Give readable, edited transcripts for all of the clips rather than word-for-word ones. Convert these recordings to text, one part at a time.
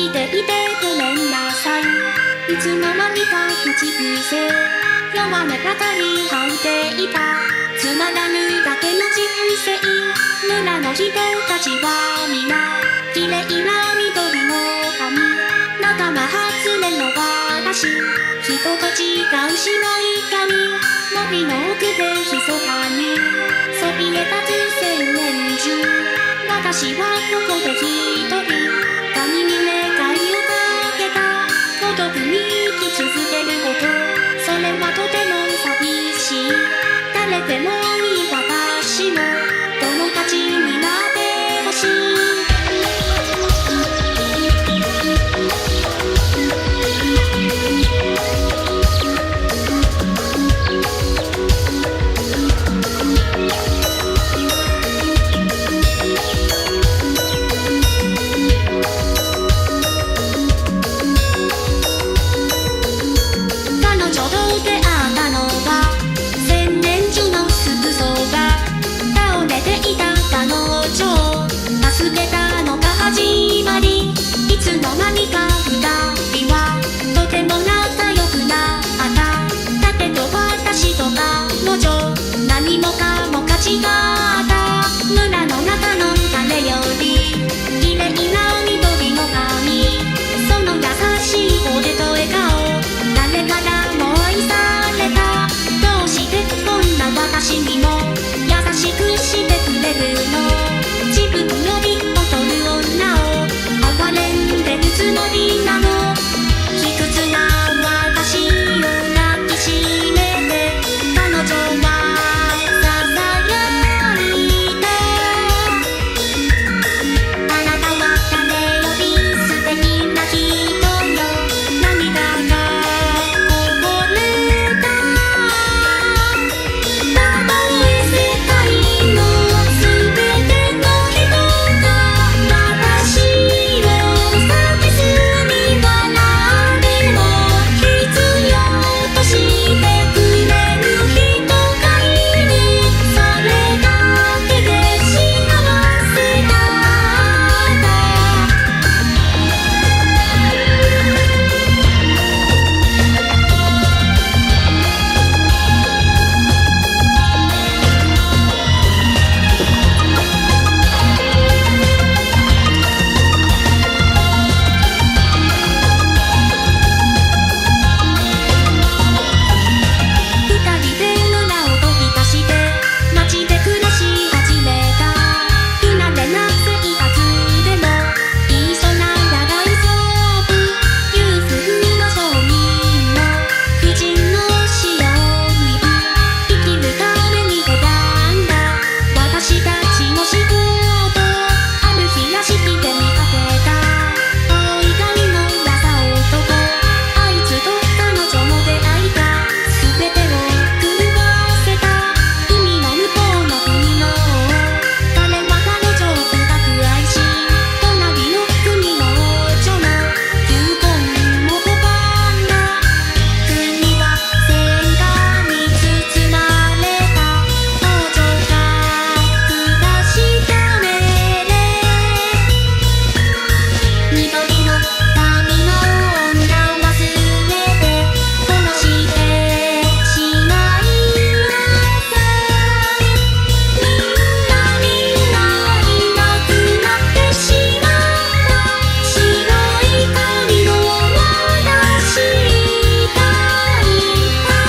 きていてごめんなさい。いつの間にか口癖弱音ばかり吐いていた。つまらぬだけの人生。村の人たちは皆綺麗な緑の髪。仲間外れの私、人と違う白い髪。森の奥で密かにそびえ立つ千年樹。私はここで一人神に願いをかけた。孤独に生き続けること、それはとても寂しい。誰でもいい私も友達になってほしい。いつの間にか二人はとても仲良くなった。だけど私と彼女何もかも価値があった。村の中の誰より綺麗な緑の髪。その優しい声と笑顔、誰からも愛された。どうしてこんな私にも優しくしてくれるの。自分より劣る女を哀れんでるつもりなの。卑屈な私を抱きしめて彼女はささやいて、あなたは誰より素敵な人よ。涙がこぼれた。たとえ世界の全ての人が私を蔑み笑っても必要としてくれる人がいる。それだけで幸せだった。二人で村を飛び出して街で暮らし始めた。不慣れな生活でもいっそなら大丈夫。裕福な商人の婦人の死を見る。生きるために選んだ私たちの仕事。ある日屋敷で見かけた青い髪のラサ男。あいつと彼女の出会いが全てを狂わせた。海の向こうの国の王、彼は彼女を深く愛し、隣の国の王女の求婚も拒んだ。国は戦火に包まれた。王女が下した命令、緑の髪の女忘れて殺してしまいなさい。みんないなくなってしまった。白い髪の私たい。彼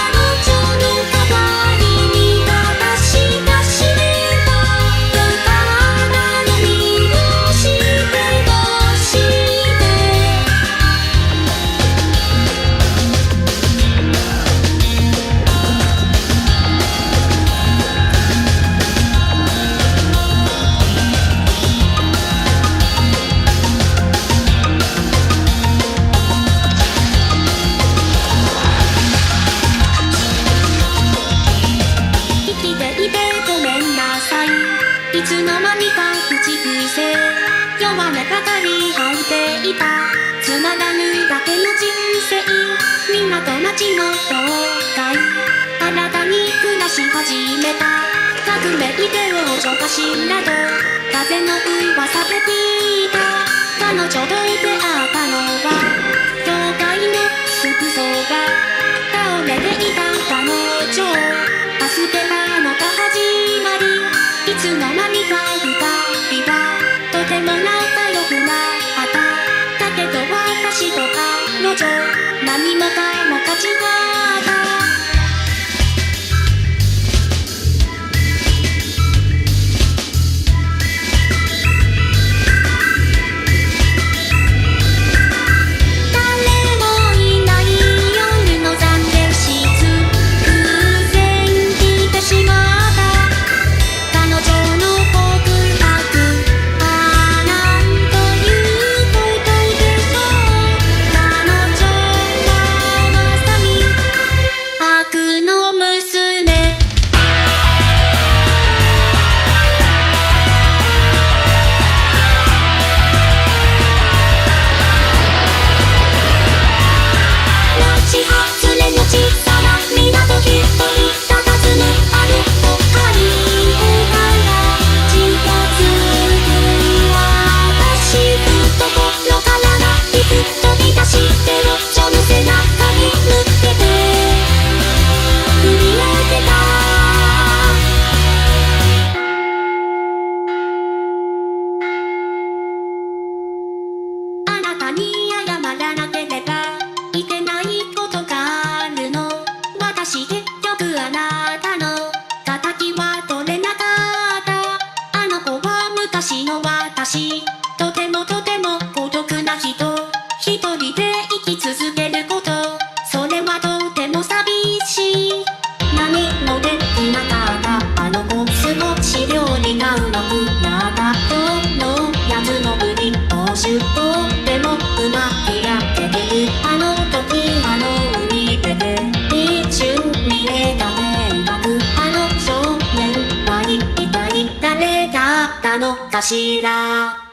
女の代わりに私が死ねばよかったのに。どうしてどうして生きていてごめんなさい。いつの間にか口癖弱音ばかり吐いていた。つまらぬだけの人生。港町の教会、新たに暮らし始めた。革命で王女が死んだと風の噂で聞いた。彼女と出会ったのは教会の服装が倒れていた彼女を助けたのが始まり、いつの間にか二人はとても仲良くなった。だけど私と彼女何もかも勝ちだった。私結局あなたの敵は取れなかった。あの子は昔の私、とてもとても孤独な人、一人で生き続けること、それはとても寂しい。何もできなかったあの子、少し料理がうまくなったこのやつの振り報酬とてもうまくやっててる。あの時あの海辺で一瞬見えた迷惑、あの少年は一体誰だったのかしら。